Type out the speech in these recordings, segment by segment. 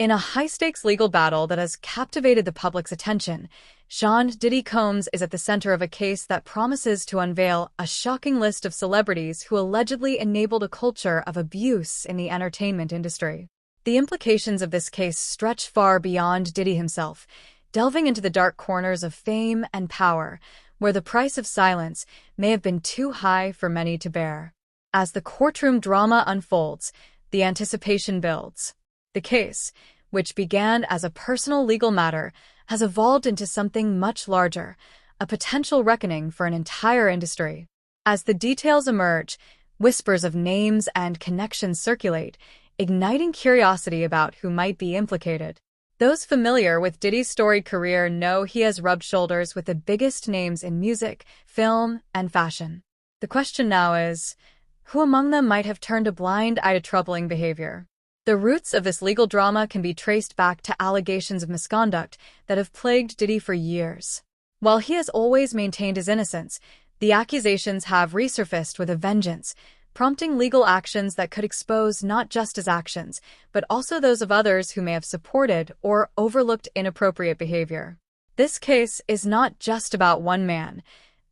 In a high-stakes legal battle that has captivated the public's attention, Sean Diddy Combs is at the center of a case that promises to unveil a shocking list of celebrities who allegedly enabled a culture of abuse in the entertainment industry. The implications of this case stretch far beyond Diddy himself, delving into the dark corners of fame and power, where the price of silence may have been too high for many to bear. As the courtroom drama unfolds, the anticipation builds. The case, which began as a personal legal matter, has evolved into something much larger, a potential reckoning for an entire industry. As the details emerge, whispers of names and connections circulate, igniting curiosity about who might be implicated. Those familiar with Diddy's storied career know he has rubbed shoulders with the biggest names in music, film, and fashion. The question now is, who among them might have turned a blind eye to troubling behavior? The roots of this legal drama can be traced back to allegations of misconduct that have plagued Diddy for years. While he has always maintained his innocence, the accusations have resurfaced with a vengeance, prompting legal actions that could expose not just his actions, but also those of others who may have supported or overlooked inappropriate behavior. This case is not just about one man.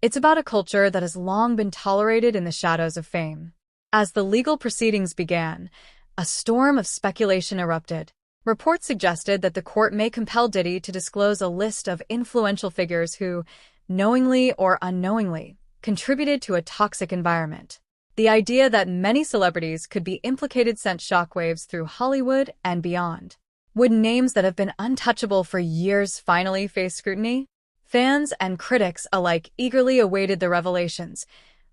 It's about a culture that has long been tolerated in the shadows of fame. As the legal proceedings began, a storm of speculation erupted. Reports suggested that the court may compel Diddy to disclose a list of influential figures who, knowingly or unknowingly, contributed to a toxic environment. The idea that many celebrities could be implicated sent shockwaves through Hollywood and beyond. Would names that have been untouchable for years finally face scrutiny? Fans and critics alike eagerly awaited the revelations,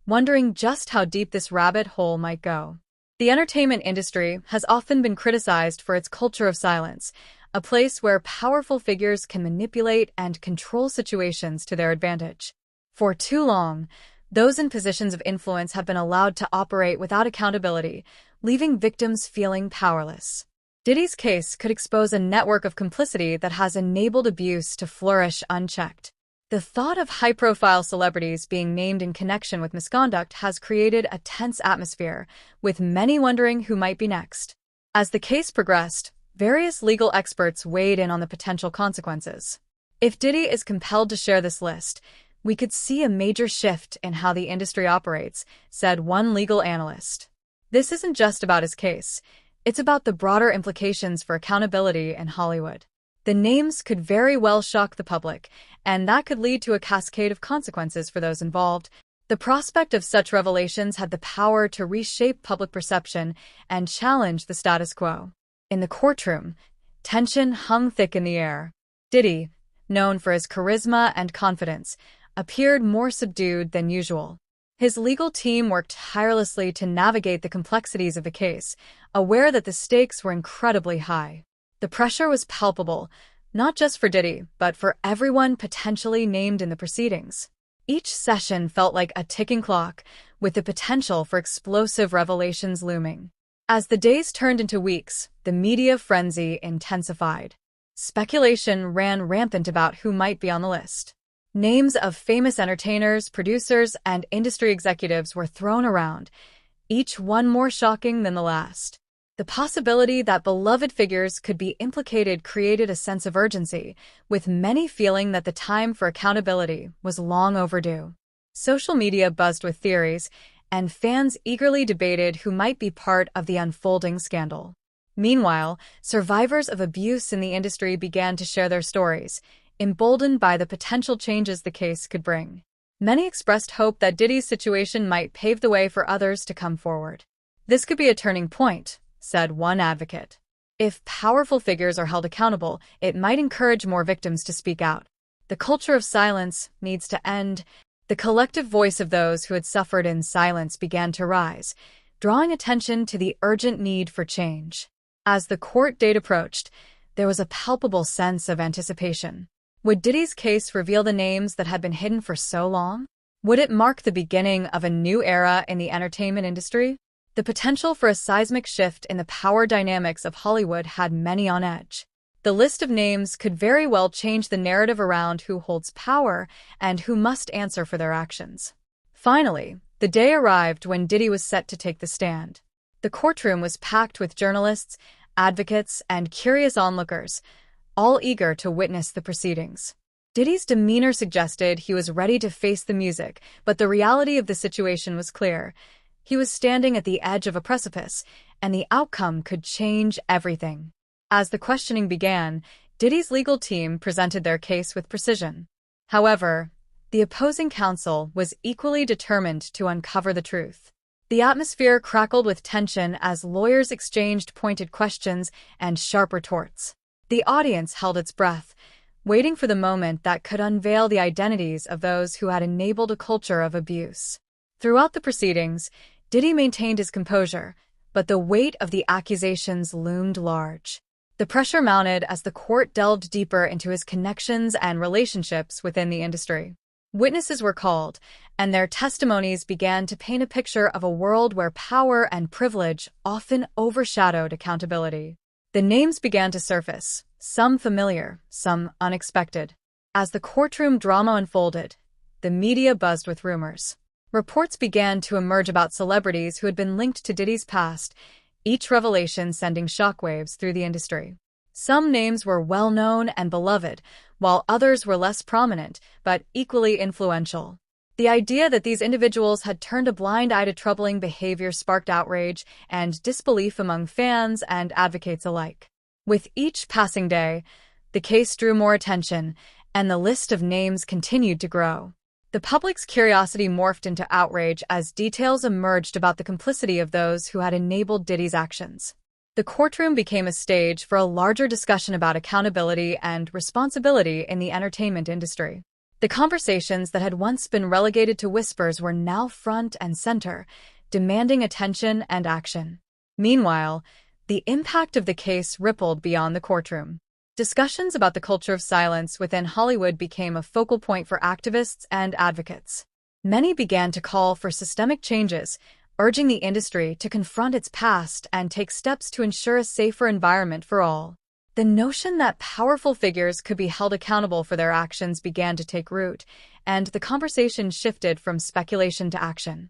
wondering just how deep this rabbit hole might go. The entertainment industry has often been criticized for its culture of silence, a place where powerful figures can manipulate and control situations to their advantage. For too long, those in positions of influence have been allowed to operate without accountability, leaving victims feeling powerless. Diddy's case could expose a network of complicity that has enabled abuse to flourish unchecked. The thought of high-profile celebrities being named in connection with misconduct has created a tense atmosphere, with many wondering who might be next. As the case progressed, various legal experts weighed in on the potential consequences. If Diddy is compelled to share this list, we could see a major shift in how the industry operates, said one legal analyst. This isn't just about his case. It's about the broader implications for accountability in Hollywood. The names could very well shock the public, and that could lead to a cascade of consequences for those involved. The prospect of such revelations had the power to reshape public perception and challenge the status quo. In the courtroom, tension hung thick in the air. Diddy, known for his charisma and confidence, appeared more subdued than usual. His legal team worked tirelessly to navigate the complexities of the case, aware that the stakes were incredibly high. The pressure was palpable, not just for Diddy, but for everyone potentially named in the proceedings. Each session felt like a ticking clock, with the potential for explosive revelations looming. As the days turned into weeks, the media frenzy intensified. Speculation ran rampant about who might be on the list. Names of famous entertainers, producers, and industry executives were thrown around, each one more shocking than the last. The possibility that beloved figures could be implicated created a sense of urgency, with many feeling that the time for accountability was long overdue. Social media buzzed with theories, and fans eagerly debated who might be part of the unfolding scandal. Meanwhile, survivors of abuse in the industry began to share their stories, emboldened by the potential changes the case could bring. Many expressed hope that Diddy's situation might pave the way for others to come forward. This could be a turning point, said one advocate. If powerful figures are held accountable, it might encourage more victims to speak out. The culture of silence needs to end. The collective voice of those who had suffered in silence began to rise, drawing attention to the urgent need for change. As the court date approached, there was a palpable sense of anticipation. Would Diddy's case reveal the names that had been hidden for so long? Would it mark the beginning of a new era in the entertainment industry? The potential for a seismic shift in the power dynamics of Hollywood had many on edge. The list of names could very well change the narrative around who holds power and who must answer for their actions. Finally, the day arrived when Diddy was set to take the stand. The courtroom was packed with journalists, advocates, and curious onlookers, all eager to witness the proceedings. Diddy's demeanor suggested he was ready to face the music, but the reality of the situation was clear. He was standing at the edge of a precipice, and the outcome could change everything. As the questioning began, Diddy's legal team presented their case with precision. However, the opposing counsel was equally determined to uncover the truth. The atmosphere crackled with tension as lawyers exchanged pointed questions and sharp retorts. The audience held its breath, waiting for the moment that could unveil the identities of those who had enabled a culture of abuse. Throughout the proceedings, Diddy maintained his composure, but the weight of the accusations loomed large. The pressure mounted as the court delved deeper into his connections and relationships within the industry. Witnesses were called, and their testimonies began to paint a picture of a world where power and privilege often overshadowed accountability. The names began to surface, some familiar, some unexpected. As the courtroom drama unfolded, the media buzzed with rumors. Reports began to emerge about celebrities who had been linked to Diddy's past, each revelation sending shockwaves through the industry. Some names were well-known and beloved, while others were less prominent, but equally influential. The idea that these individuals had turned a blind eye to troubling behavior sparked outrage and disbelief among fans and advocates alike. With each passing day, the case drew more attention, and the list of names continued to grow. The public's curiosity morphed into outrage as details emerged about the complicity of those who had enabled Diddy's actions. The courtroom became a stage for a larger discussion about accountability and responsibility in the entertainment industry. The conversations that had once been relegated to whispers were now front and center, demanding attention and action. Meanwhile, the impact of the case rippled beyond the courtroom. Discussions about the culture of silence within Hollywood became a focal point for activists and advocates. Many began to call for systemic changes, urging the industry to confront its past and take steps to ensure a safer environment for all. The notion that powerful figures could be held accountable for their actions began to take root, and the conversation shifted from speculation to action.